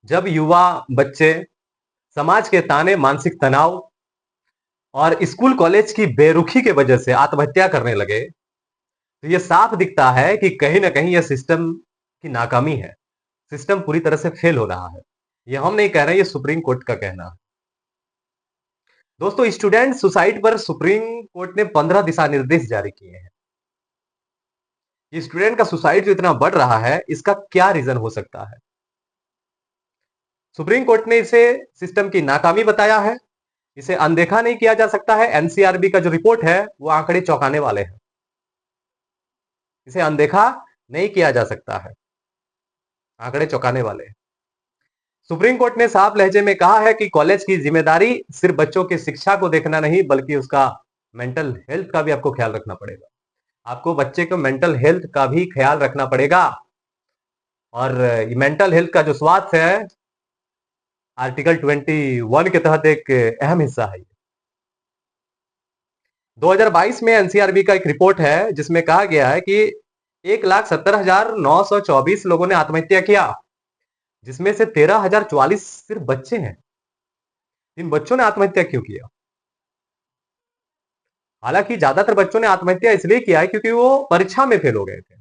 जब युवा बच्चे समाज के ताने, मानसिक तनाव और स्कूल कॉलेज की बेरुखी के वजह से आत्महत्या करने लगे, तो ये साफ दिखता है कि कहीं ना कहीं यह सिस्टम की नाकामी है। सिस्टम पूरी तरह से फेल हो रहा है। ये हम नहीं कह रहे, ये सुप्रीम कोर्ट का कहना है। दोस्तों, स्टूडेंट सुसाइड पर सुप्रीम कोर्ट ने 15 दिशा निर्देश जारी किए हैं। ये स्टूडेंट का सुसाइड जो इतना बढ़ रहा है, इसका क्या रीजन हो सकता है? सुप्रीम कोर्ट ने इसे सिस्टम की नाकामी बताया है। इसे अनदेखा नहीं किया जा सकता है। एनसीआरबी का जो रिपोर्ट है, वो आंकड़े चौंकाने वाले हैं। इसे अनदेखा नहीं किया जा सकता है। आंकड़े चौंकाने वाले हैं। सुप्रीम कोर्ट ने साफ लहजे में कहा है कि कॉलेज की जिम्मेदारी सिर्फ बच्चों की शिक्षा को देखना नहीं, बल्कि उसका मेंटल हेल्थ का भी आपको ख्याल रखना पड़ेगा। आपको बच्चे को मेंटल हेल्थ का भी ख्याल रखना पड़ेगा। और मेंटल हेल्थ का जो स्वास्थ्य है, आर्टिकल 21 के तहत एक अहम हिस्सा है। 2022 में एनसीआरबी का एक रिपोर्ट है जिसमें कहा गया है कि 1,70,924 लोगों ने आत्महत्या किया, जिसमें से 13,044 सिर्फ बच्चे हैं। इन बच्चों ने आत्महत्या क्यों किया? हालांकि ज्यादातर बच्चों ने आत्महत्या इसलिए किया है क्योंकि वो परीक्षा में फेल हो गए थे।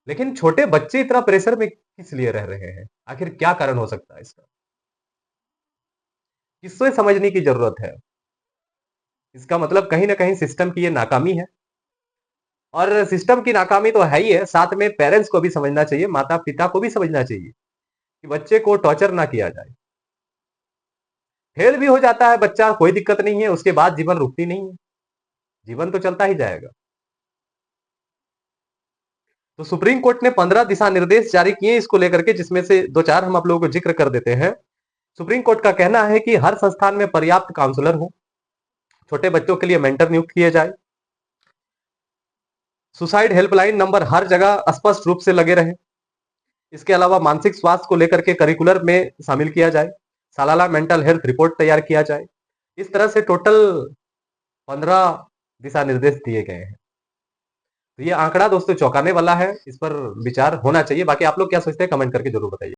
लेकिन छोटे बच्चे इतना प्रेशर में किस लिए रह रहे हैं? आखिर क्या कारण हो सकता है इसका? किससे समझने की जरूरत है। इसका मतलब कहीं ना कहीं सिस्टम की ये नाकामी है। और सिस्टम की नाकामी तो है ही है, साथ में पेरेंट्स को भी समझना चाहिए, माता पिता को भी समझना चाहिए कि बच्चे को टॉर्चर ना किया जाए। फेल भी हो जाता है बच्चा, कोई दिक्कत नहीं है, उसके बाद जीवन रुकती नहीं है। जीवन तो चलता ही जाएगा। तो सुप्रीम कोर्ट ने 15 दिशा निर्देश जारी किए इसको लेकर के, जिसमें से दो चार हम आप लोगों को जिक्र कर देते हैं। सुप्रीम कोर्ट का कहना है कि हर संस्थान में पर्याप्त काउंसलर हो, छोटे बच्चों के लिए मेंटर नियुक्त किए जाए, सुसाइड हेल्पलाइन नंबर हर जगह स्पष्ट रूप से लगे रहे। इसके अलावा मानसिक स्वास्थ्य को लेकर के करिकुलर में शामिल किया जाए, सालाना मेंटल हेल्थ रिपोर्ट तैयार किया जाए। इस तरह से टोटल 15 दिशा निर्देश दिए गए हैं। तो ये आंकड़ा दोस्तों चौंकाने वाला है, इस पर विचार होना चाहिए। बाकी आप लोग क्या सोचते हैं, कमेंट करके जरूर बताइए।